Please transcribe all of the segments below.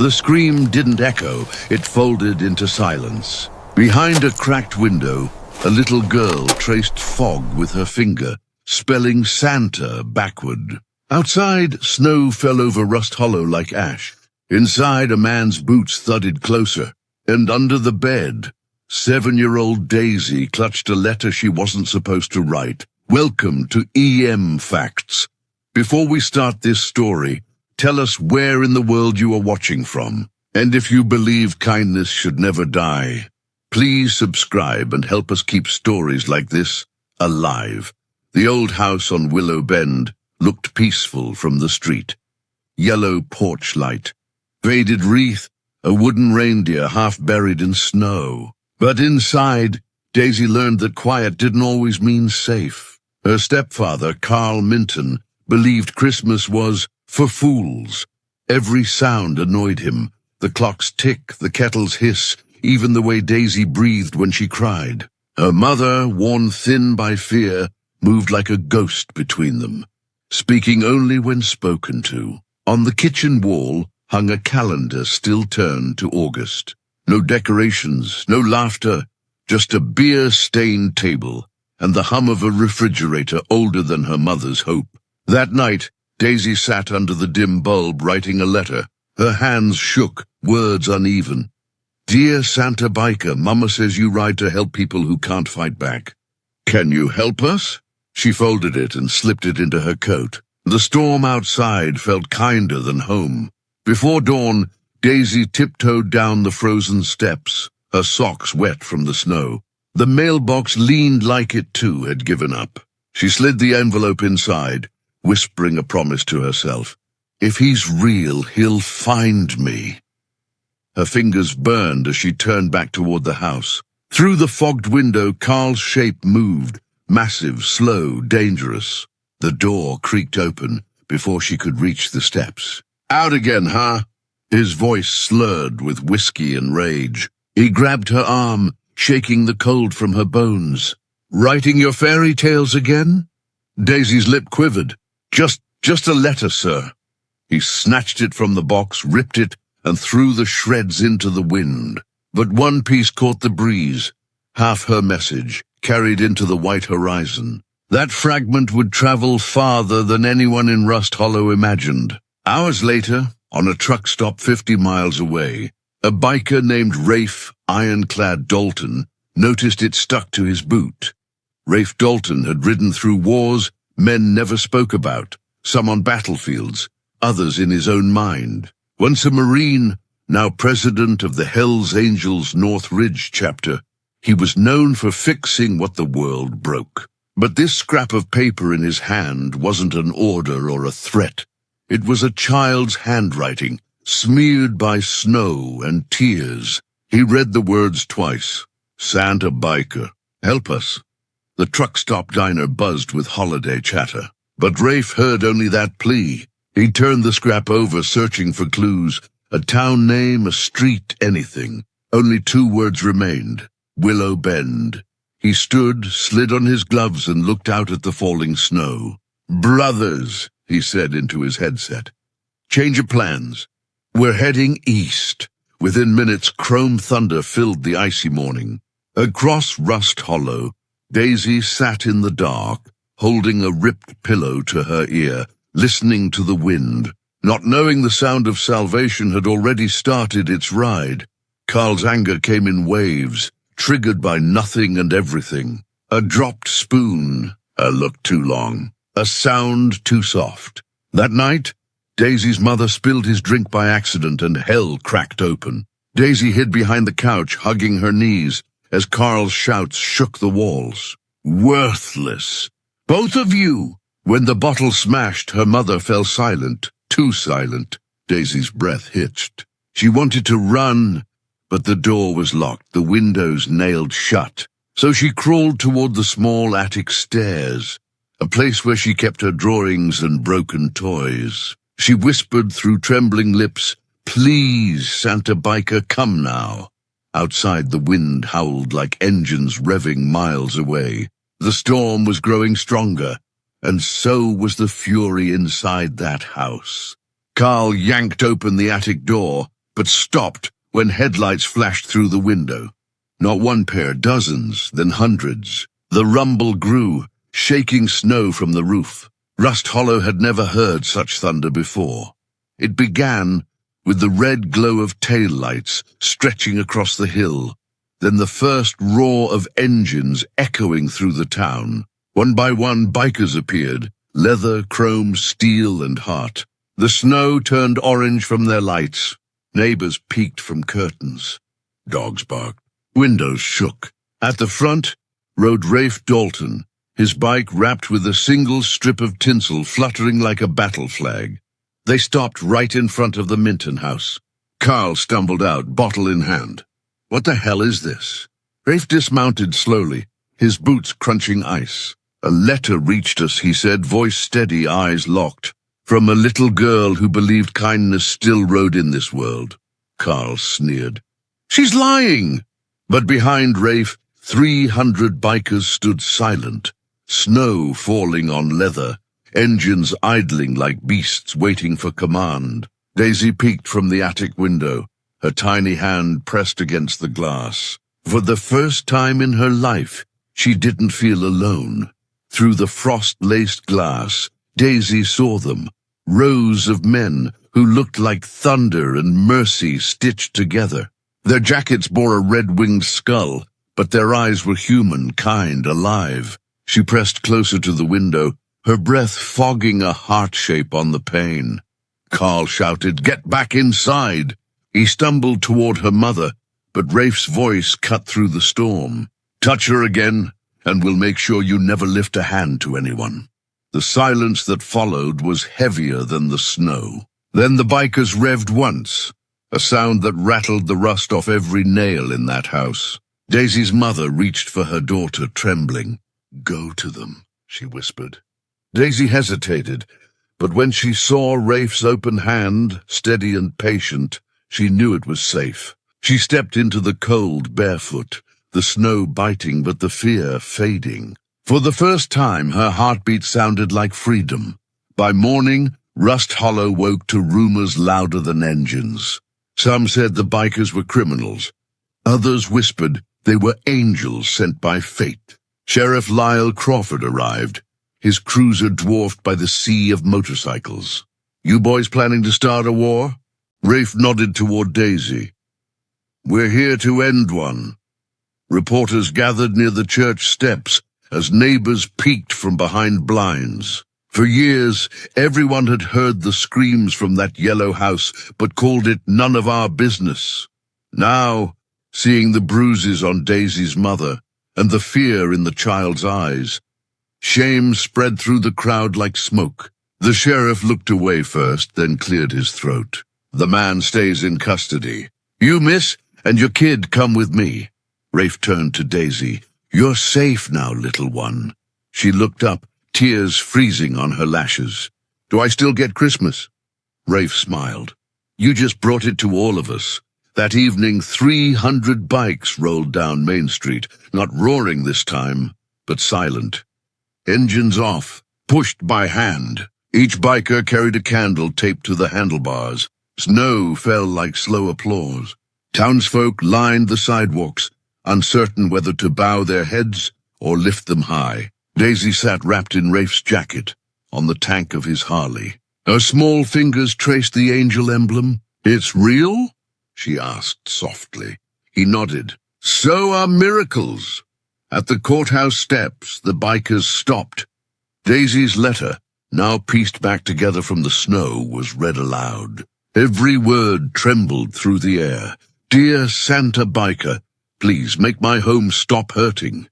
The scream didn't echo, it folded into silence. Behind a cracked window, a little girl traced fog with her finger, spelling Santa backward. Outside, snow fell over Rust Hollow like ash. Inside, a man's boots thudded closer. And under the bed, 7-year-old Daisy clutched a letter she wasn't supposed to write. Welcome to EM Facts. Before we start this story, tell us where in the world you are watching from. And if you believe kindness should never die, please subscribe and help us keep stories like this alive. The old house on Willow Bend looked peaceful from the street. Yellow porch light, faded wreath, a wooden reindeer half buried in snow. But inside, Daisy learned that quiet didn't always mean safe. Her stepfather, Carl Minton, believed Christmas was for fools. Every sound annoyed him. The clock's tick, the kettle's hiss, even the way Daisy breathed when she cried. Her mother, worn thin by fear, moved like a ghost between them, speaking only when spoken to. On the kitchen wall hung a calendar still turned to August. No decorations, no laughter, just a beer-stained table and the hum of a refrigerator older than her mother's hope. That night, Daisy sat under the dim bulb writing a letter. Her hands shook, words uneven. Dear Santa Biker, Mama says you ride to help people who can't fight back. Can you help us? She folded it and slipped it into her coat. The storm outside felt kinder than home. Before dawn, Daisy tiptoed down the frozen steps, her socks wet from the snow. The mailbox leaned like it too had given up. She slid the envelope inside, whispering a promise to herself. If he's real, he'll find me. Her fingers burned as she turned back toward the house. Through the fogged window, Carl's shape moved, massive, slow, dangerous. The door creaked open before she could reach the steps. Out again, huh? His voice slurred with whiskey and rage. He grabbed her arm, shaking the cold from her bones. Writing your fairy tales again? Daisy's lip quivered. Just a letter, sir. He snatched it from the box, ripped it, and threw the shreds into the wind. But one piece caught the breeze, half her message, carried into the white horizon. That fragment would travel farther than anyone in Rust Hollow imagined. Hours later, on a truck stop 50 miles away, a biker named Rafe Ironclad Dalton noticed it stuck to his boot. Rafe Dalton had ridden through wars men never spoke about, some on battlefields, others in his own mind. Once a Marine, now president of the Hellsangels North Ridge chapter, he was known for fixing what the world broke. But this scrap of paper in his hand wasn't an order or a threat. It was a child's handwriting, smeared by snow and tears. He read the words twice. Santa Biker, help us. The truck stop diner buzzed with holiday chatter. But Rafe heard only that plea. He turned the scrap over, searching for clues. A town name, a street, anything. Only 2 words remained. Willow Bend. He stood, slid on his gloves, and looked out at the falling snow. Brothers, he said into his headset. Change of plans. We're heading east. Within minutes, chrome thunder filled the icy morning. Across Rust Hollow, Daisy sat in the dark, holding a ripped pillow to her ear, listening to the wind, not knowing the sound of salvation had already started its ride. Carl's anger came in waves, triggered by nothing and everything. A dropped spoon, a look too long, a sound too soft. That night, Daisy's mother spilled his drink by accident and hell cracked open. Daisy hid behind the couch, hugging her knees, as Carl's shouts shook the walls. Worthless! Both of you! When the bottle smashed, her mother fell silent, too silent. Daisy's breath hitched. She wanted to run, but the door was locked, the windows nailed shut. So she crawled toward the small attic stairs, a place where she kept her drawings and broken toys. She whispered through trembling lips, Please, Santa Biker, come now. Outside, the wind howled like engines revving miles away. The storm was growing stronger, and so was the fury inside that house. Carl yanked open the attic door, but stopped when headlights flashed through the window. Not one pair, dozens, then hundreds. The rumble grew, shaking snow from the roof. Rust Hollow had never heard such thunder before. It began with the red glow of taillights stretching across the hill, then the first roar of engines echoing through the town. One by one, bikers appeared, leather, chrome, steel, and heart. The snow turned orange from their lights. Neighbors peeked from curtains. Dogs barked. Windows shook. At the front rode Rafe Dalton, his bike wrapped with a single strip of tinsel fluttering like a battle flag. They stopped right in front of the Minton house. Carl stumbled out, bottle in hand. What the hell is this? Rafe dismounted slowly, his boots crunching ice. A letter reached us, he said, voice steady, eyes locked. From a little girl who believed kindness still rode in this world. Carl sneered. She's lying! But behind Rafe, 300 bikers stood silent, snow falling on leather, engines idling like beasts waiting for command. Daisy peeked from the attic window, her tiny hand pressed against the glass. For the first time in her life, she didn't feel alone. Through the frost-laced glass, Daisy saw them, rows of men who looked like thunder and mercy stitched together. Their jackets bore a red-winged skull, but their eyes were human, kind, alive. She pressed closer to the window, her breath fogging a heart shape on the pane. Carl shouted, "Get back inside!" He stumbled toward her mother, but Rafe's voice cut through the storm. "Touch her again, and we'll make sure you never lift a hand to anyone." The silence that followed was heavier than the snow. Then the bikers revved once, a sound that rattled the rust off every nail in that house. Daisy's mother reached for her daughter, trembling. "Go to them," she whispered. Daisy hesitated, but when she saw Rafe's open hand, steady and patient, she knew it was safe. She stepped into the cold barefoot, the snow biting but the fear fading. For the first time, her heartbeat sounded like freedom. By morning, Rust Hollow woke to rumors louder than engines. Some said the bikers were criminals. Others whispered they were angels sent by fate. Sheriff Lyle Crawford arrived, his cruiser dwarfed by the sea of motorcycles. "You boys planning to start a war?" Rafe nodded toward Daisy. "We're here to end one." Reporters gathered near the church steps as neighbors peeked from behind blinds. For years, everyone had heard the screams from that yellow house, but called it none of our business. Now, seeing the bruises on Daisy's mother and the fear in the child's eyes, shame spread through the crowd like smoke. The sheriff looked away first, then cleared his throat. "The man stays in custody. You, miss, and your kid come with me." Rafe turned to Daisy. "You're safe now, little one." She looked up, tears freezing on her lashes. "Do I still get Christmas?" Rafe smiled. "You just brought it to all of us." That evening, 300 bikes rolled down Main Street, not roaring this time, but silent. Engines off, pushed by hand. Each biker carried a candle taped to the handlebars. Snow fell like slow applause. Townsfolk lined the sidewalks, uncertain whether to bow their heads or lift them high. Daisy sat wrapped in Rafe's jacket, on the tank of his Harley. Her small fingers traced the angel emblem. "It's real?" she asked softly. He nodded. "So are miracles." At the courthouse steps, the bikers stopped. Daisy's letter, now pieced back together from the snow, was read aloud. Every word trembled through the air. "Dear Santa Biker, please make my home stop hurting."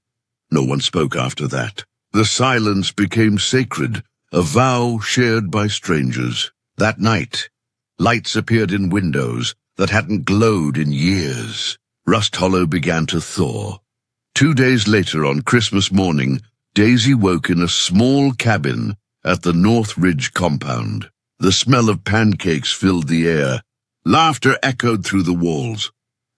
No one spoke after that. The silence became sacred, a vow shared by strangers. That night, lights appeared in windows that hadn't glowed in years. Rust Hollow began to thaw. 2 days later, on Christmas morning, Daisy woke in a small cabin at the North Ridge compound. The smell of pancakes filled the air. Laughter echoed through the walls.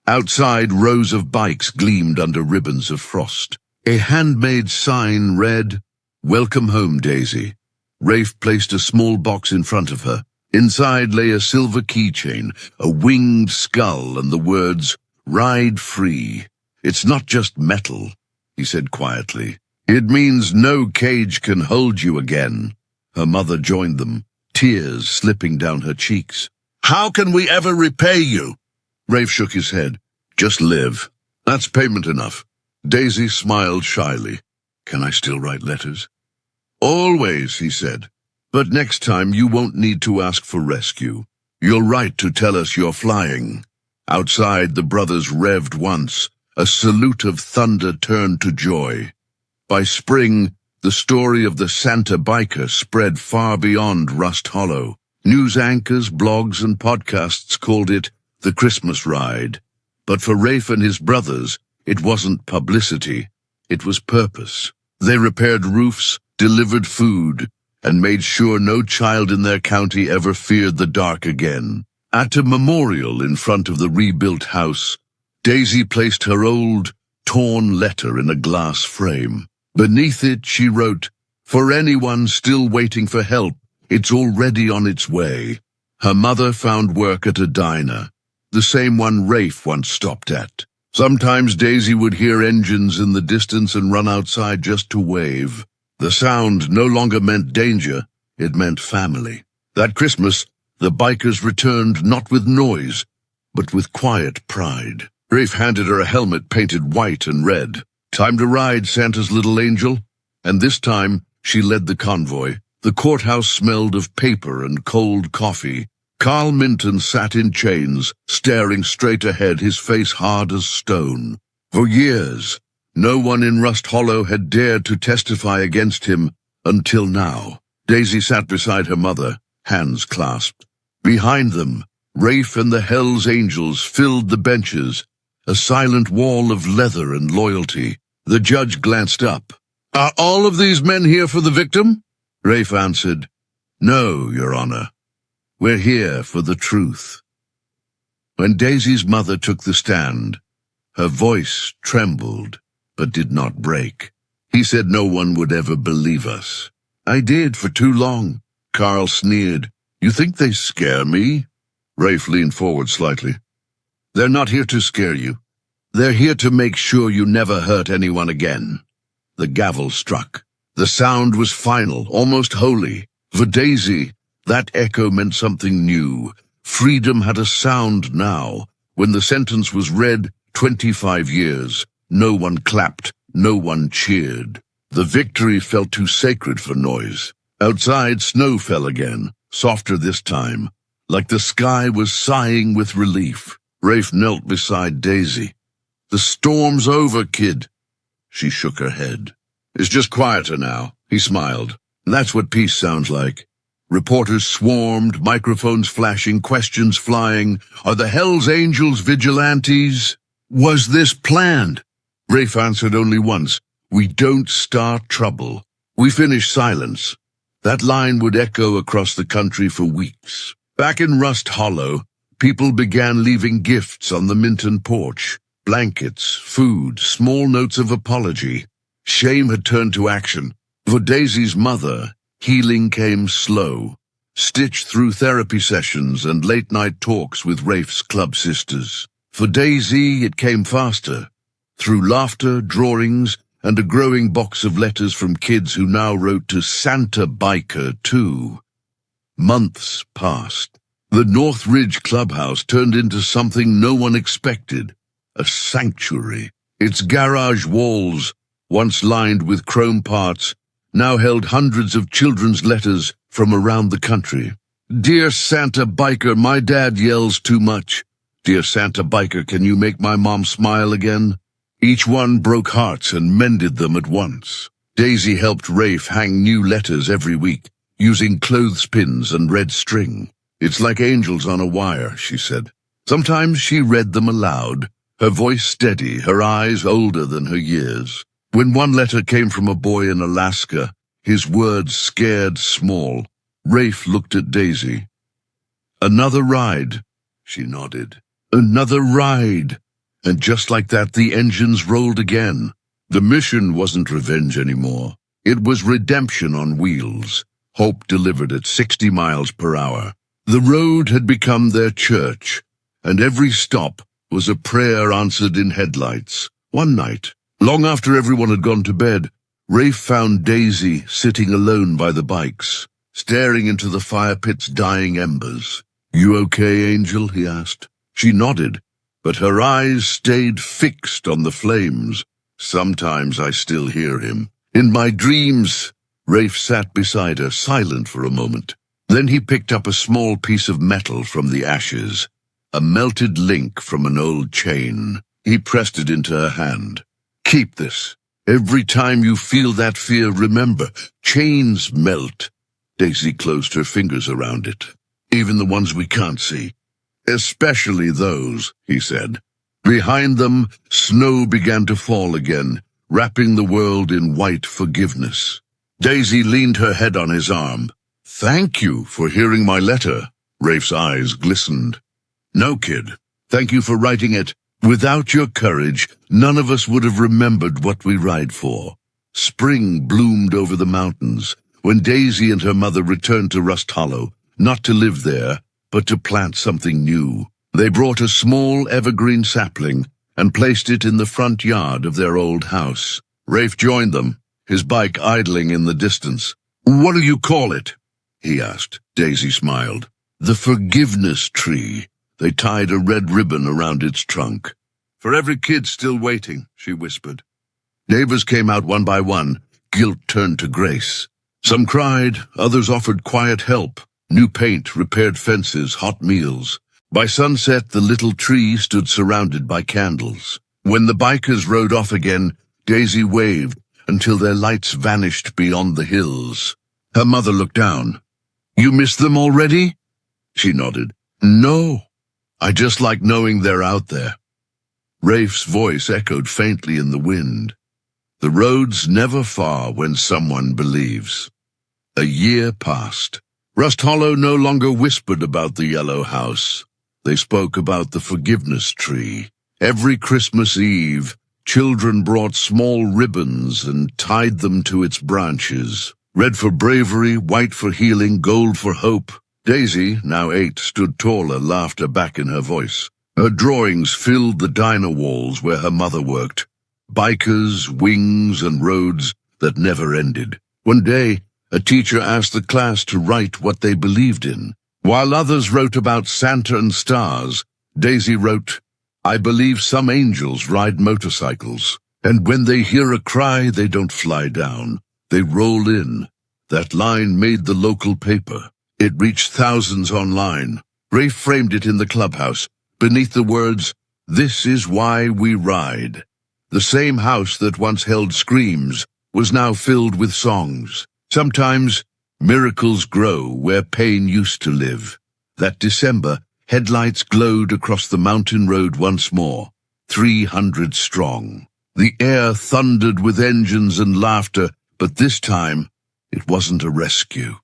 Outside, rows of bikes gleamed under ribbons of frost. A handmade sign read, "Welcome home, Daisy." Rafe placed a small box in front of her. Inside lay a silver keychain, a winged skull, and the words, "Ride free." "It's not just metal," he said quietly. "It means no cage can hold you again." Her mother joined them, tears slipping down her cheeks. "How can we ever repay you?" Rafe shook his head. "Just live. That's payment enough." Daisy smiled shyly. "Can I still write letters?" "Always," he said. "But next time you won't need to ask for rescue. You'll write to tell us you're flying." Outside, the brothers revved once. A salute of thunder turned to joy. By spring, the story of the Santa Biker spread far beyond Rust Hollow. News anchors, blogs, and podcasts called it the Christmas Ride. But for Rafe and his brothers, it wasn't publicity. It was purpose. They repaired roofs, delivered food, and made sure no child in their county ever feared the dark again. At a memorial in front of the rebuilt house, Daisy placed her old, torn letter in a glass frame. Beneath it, she wrote, "For anyone still waiting for help, it's already on its way." Her mother found work at a diner, the same one Rafe once stopped at. Sometimes Daisy would hear engines in the distance and run outside just to wave. The sound no longer meant danger, it meant family. That Christmas, the bikers returned not with noise, but with quiet pride. Rafe handed her a helmet painted white and red. "Time to ride, Santa's little angel." And this time, she led the convoy. The courthouse smelled of paper and cold coffee. Carl Minton sat in chains, staring straight ahead, his face hard as stone. For years, no one in Rust Hollow had dared to testify against him until now. Daisy sat beside her mother, hands clasped. Behind them, Rafe and the hellsangels filled the benches, a silent wall of leather and loyalty. The judge glanced up. "Are all of these men here for the victim?" Rafe answered, "No, Your Honor. We're here for the truth." When Daisy's mother took the stand, her voice trembled, but did not break. He said no one would ever believe us. "I did for too long." Carl sneered. "You think they scare me?" Rafe leaned forward slightly. "They're not here to scare you. They're here to make sure you never hurt anyone again." The gavel struck. The sound was final, almost holy. For Daisy, that echo meant something new. Freedom had a sound now. When the sentence was read, 25 years, no one clapped, no one cheered. The victory felt too sacred for noise. Outside, snow fell again, softer this time, like the sky was sighing with relief. Rafe knelt beside Daisy. "The storm's over, kid." She shook her head. "It's just quieter now," he smiled. "That's what peace sounds like." Reporters swarmed, microphones flashing, questions flying. "Are the Hells Angels vigilantes? Was this planned?" Rafe answered only once. "We don't start trouble. We finish silence." That line would echo across the country for weeks. Back in Rust Hollow, people began leaving gifts on the Minton porch. Blankets, food, small notes of apology. Shame had turned to action. For Daisy's mother, healing came slow, stitched through therapy sessions and late-night talks with Rafe's club sisters. For Daisy, it came faster, through laughter, drawings, and a growing box of letters from kids who now wrote to Santa Biker, too. Months passed. The North Ridge clubhouse turned into something no one expected. A sanctuary. Its garage walls, once lined with chrome parts, now held hundreds of children's letters from around the country. "Dear Santa Biker, my dad yells too much. Dear Santa Biker, can you make my mom smile again?" Each one broke hearts and mended them at once. Daisy helped Rafe hang new letters every week, using clothespins and red string. "It's like angels on a wire," she said. Sometimes she read them aloud, her voice steady, her eyes older than her years. When one letter came from a boy in Alaska, his words scared small, Rafe looked at Daisy. "Another ride," she nodded. "Another ride." And just like that, the engines rolled again. The mission wasn't revenge anymore. It was redemption on wheels, hope delivered at 60 miles per hour. The road had become their church, and every stop was a prayer answered in headlights. One night, long after everyone had gone to bed, Rafe found Daisy sitting alone by the bikes, staring into the fire pit's dying embers. "You okay, Angel?" he asked. She nodded, but her eyes stayed fixed on the flames. "Sometimes I still hear him. In my dreams." Rafe sat beside her, silent for a moment. Then he picked up a small piece of metal from the ashes, a melted link from an old chain. He pressed it into her hand. "Keep this. Every time you feel that fear, remember, chains melt." Daisy closed her fingers around it. "Even the ones we can't see." "Especially those," he said. Behind them, snow began to fall again, wrapping the world in white forgiveness. Daisy leaned her head on his arm. "Thank you for hearing my letter." Rafe's eyes glistened. "No, kid. Thank you for writing it. Without your courage, none of us would have remembered what we ride for." Spring bloomed over the mountains when Daisy and her mother returned to Rust Hollow, not to live there, but to plant something new. They brought a small evergreen sapling and placed it in the front yard of their old house. Rafe joined them, his bike idling in the distance. "What do you call it?" he asked. Daisy smiled. "The forgiveness tree." They tied a red ribbon around its trunk. "For every kid still waiting," she whispered. Neighbors came out one by one. Guilt turned to grace. Some cried, others offered quiet help. New paint, repaired fences, hot meals. By sunset, the little tree stood surrounded by candles. When the bikers rode off again, Daisy waved until their lights vanished beyond the hills. Her mother looked down. "You miss them already?" She nodded. "No. I just like knowing they're out there." Rafe's voice echoed faintly in the wind. "The road's never far when someone believes." A year passed. Rust Hollow no longer whispered about the yellow house. They spoke about the forgiveness tree. Every Christmas Eve, children brought small ribbons and tied them to its branches. Red for bravery, white for healing, gold for hope. Daisy, now 8, stood taller, laughter back in her voice. Her drawings filled the diner walls where her mother worked. Bikers, wings, and roads that never ended. One day, a teacher asked the class to write what they believed in. While others wrote about Santa and stars, Daisy wrote, "I believe some angels ride motorcycles, and when they hear a cry, they don't fly down. They roll in." That line made the local paper. It reached thousands online. Rafe framed it in the clubhouse, beneath the words, "This is why we ride." The same house that once held screams was now filled with songs. Sometimes miracles grow where pain used to live. That December, headlights glowed across the mountain road once more, 300 strong. The air thundered with engines and laughter, but this time it wasn't a rescue.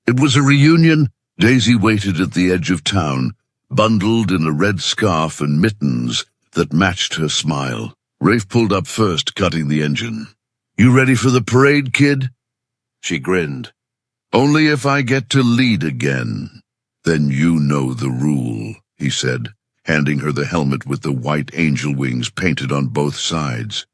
It was a reunion. Daisy waited at the edge of town, bundled in a red scarf and mittens that matched her smile. Rafe pulled up first, cutting the engine. "You ready for the parade, kid?" She grinned. "Only if I get to lead again." "Then you know the rule," he said, handing her the helmet with the white angel wings painted on both sides.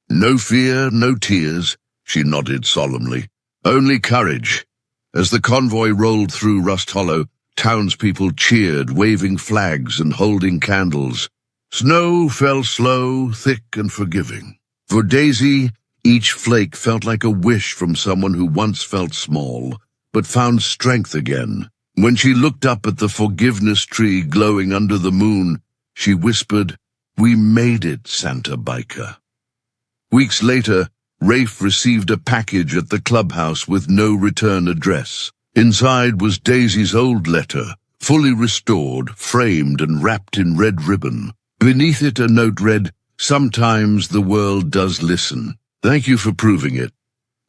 "No fear, no tears," she nodded solemnly. "Only courage." As the convoy rolled through Rust Hollow, townspeople cheered, waving flags and holding candles. Snow fell slow, thick and forgiving. For Daisy, each flake felt like a wish from someone who once felt small, but found strength again. When she looked up at the forgiveness tree glowing under the moon, she whispered, "We made it, Santa Biker." Weeks later, Rafe received a package at the clubhouse with no return address. Inside was Daisy's old letter, fully restored, framed and wrapped in red ribbon. Beneath it a note read, "Sometimes the world does listen. Thank you for proving it."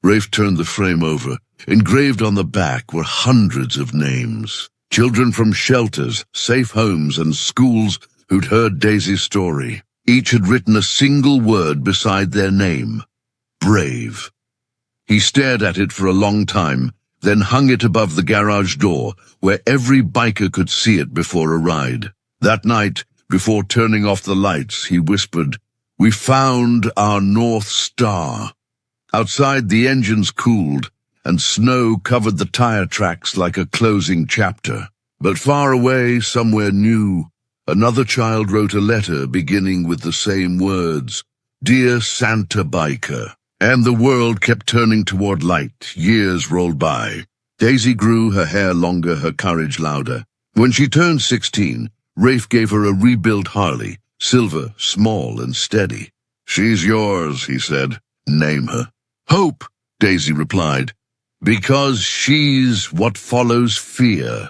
Rafe turned the frame over. Engraved on the back were hundreds of names. Children from shelters, safe homes, and schools who'd heard Daisy's story. Each had written a single word beside their name. Brave. He stared at it for a long time, then hung it above the garage door, where every biker could see it before a ride. That night, before turning off the lights, he whispered, "We found our North Star." Outside, the engines cooled, and snow covered the tire tracks like a closing chapter. But far away, somewhere new, another child wrote a letter beginning with the same words, "Dear Santa Biker." And the world kept turning toward light. Years rolled by. Daisy grew, her hair longer, her courage louder. When she turned 16, Rafe gave her a rebuilt Harley, silver, small and steady. "She's yours," he said. "Name her." "Hope," Daisy replied, "because she's what follows fear."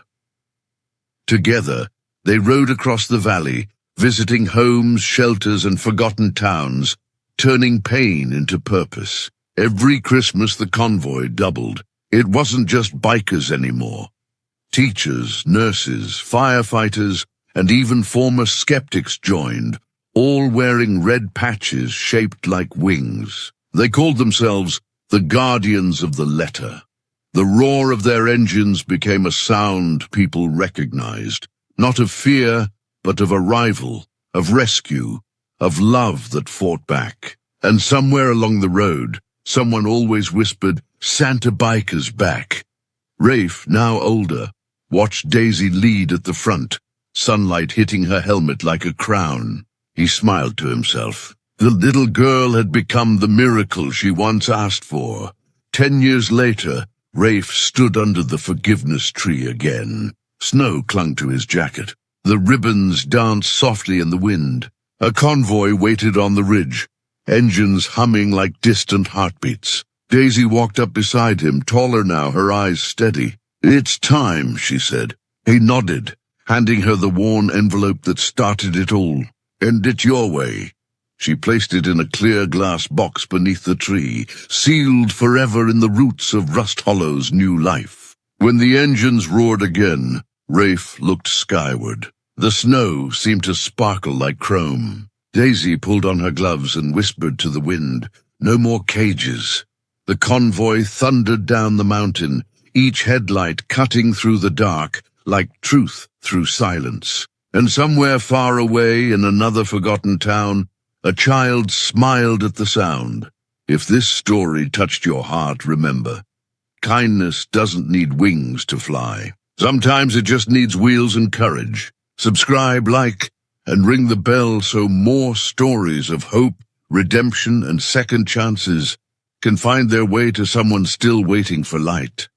Together, they rode across the valley, visiting homes, shelters, and forgotten towns, turning pain into purpose. Every Christmas, the convoy doubled. It wasn't just bikers anymore. Teachers, nurses, firefighters, and even former skeptics joined, all wearing red patches shaped like wings. They called themselves the Guardians of the Letter. The roar of their engines became a sound people recognized, not of fear, but of arrival, of rescue, of love that fought back. And somewhere along the road, someone always whispered, "Santa Biker's back." Rafe, now older, watched Daisy lead at the front, sunlight hitting her helmet like a crown. He smiled to himself. The little girl had become the miracle she once asked for. 10 years later, Rafe stood under the forgiveness tree again. Snow clung to his jacket. The ribbons danced softly in the wind. A convoy waited on the ridge, engines humming like distant heartbeats. Daisy walked up beside him, taller now, her eyes steady. "It's time," she said. He nodded, handing her the worn envelope that started it all. "And it your way." She placed it in a clear glass box beneath the tree, sealed forever in the roots of Rust Hollow's new life. When the engines roared again, Rafe looked skyward. The snow seemed to sparkle like chrome. Daisy pulled on her gloves and whispered to the wind, "No more cages." The convoy thundered down the mountain, each headlight cutting through the dark like truth through silence. And somewhere far away in another forgotten town, a child smiled at the sound. If this story touched your heart, remember, kindness doesn't need wings to fly. Sometimes it just needs wheels and courage. Subscribe, like, and ring the bell so more stories of hope, redemption, and second chances can find their way to someone still waiting for light.